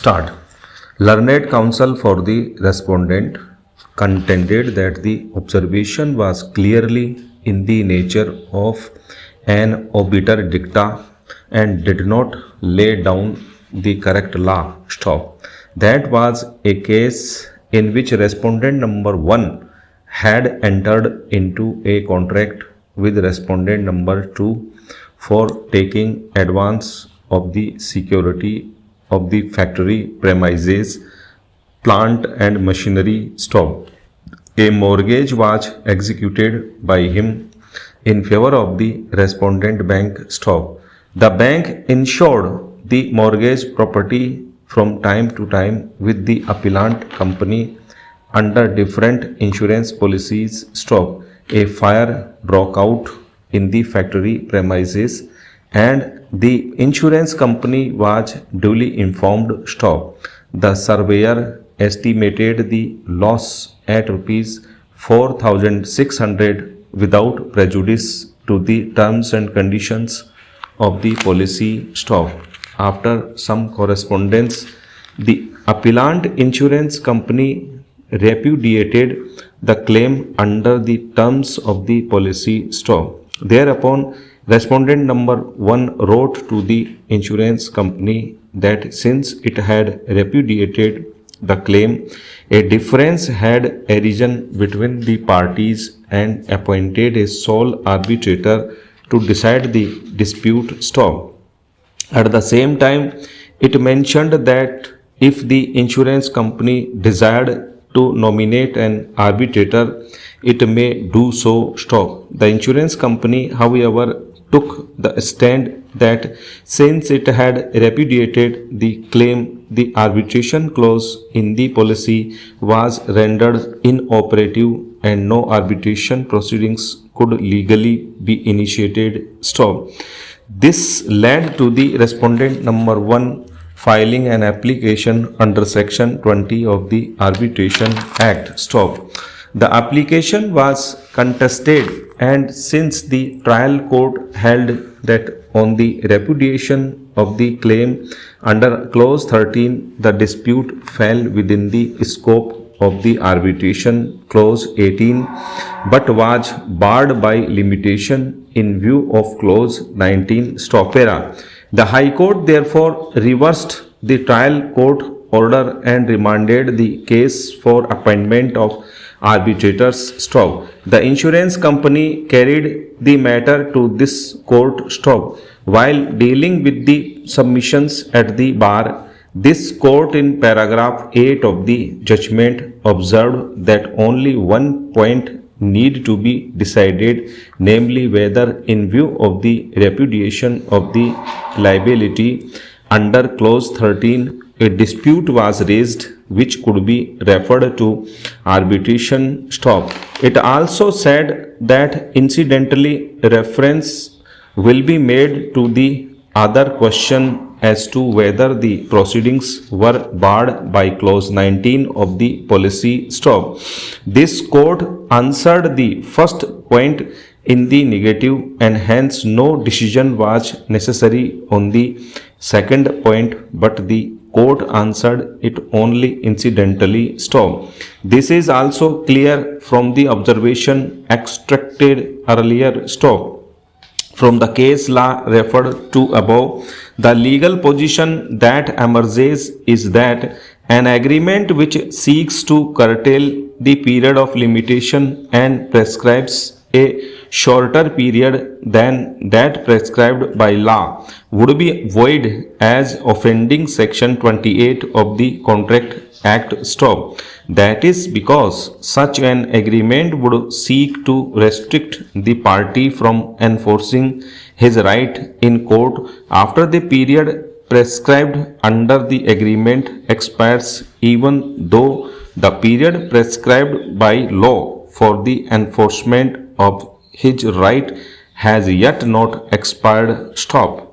Start. Learned counsel for the respondent contended that the observation was clearly in the nature of an obiter dicta and did not lay down the correct law. Stop. That was a case in which respondent number 1 had entered into a contract with respondent number 2 for taking advance of the security of the factory premises, plant and machinery stock. A mortgage was executed by him in favor of the respondent bank stock. The bank insured the mortgage property from time to time with the appellant company under different insurance policies stock. A fire broke out in the factory premises and the insurance company was duly informed stock. The surveyor estimated the loss at rupees 4,600 without prejudice to the terms and conditions of the policy stock. After some correspondence, the appellant insurance company repudiated the claim under the terms of the policy stock. Thereupon, respondent number 1 wrote to the insurance company that since it had repudiated the claim, a difference had arisen between the parties and appointed a sole arbitrator to decide the dispute stock. At the same time, it mentioned that if the insurance company desired to nominate an arbitrator, it may do so stock. The insurance company, however, took the stand that since it had repudiated the claim, the arbitration clause in the policy was rendered inoperative and no arbitration proceedings could legally be initiated stock. This led to the respondent number 1 filing an application under section 20 of the Arbitration Act stock. The application was contested, and since the trial court held that on the repudiation of the claim under clause 13 the dispute fell within the scope of the arbitration clause 18 but was barred by limitation in view of clause 19 stopera. The High Court therefore reversed the trial court order and remanded the case for appointment of arbitrators stock. The insurance company carried the matter to this court stock. While dealing with the submissions at the bar, this court in paragraph 8 of the judgment observed that only one point need to be decided, namely whether in view of the repudiation of the liability under clause 13 a dispute was raised which could be referred to arbitration stock. It also said that incidentally reference will be made to the other question as to whether the proceedings were barred by clause 19 of the policy stock. This court answered the first point in the negative and hence no decision was necessary on the second point, but the court answered it only incidentally stock. This is also clear from the observation extracted earlier stock. From the case law referred to above, the legal position that emerges is that an agreement which seeks to curtail the period of limitation and prescribes a shorter period than that prescribed by law would be void as offending section 28 of the Contract Act stock. That is because such an agreement would seek to restrict the party from enforcing his right in court after the period prescribed under the agreement expires, even though the period prescribed by law for the enforcement of his right has yet not expired. Stop.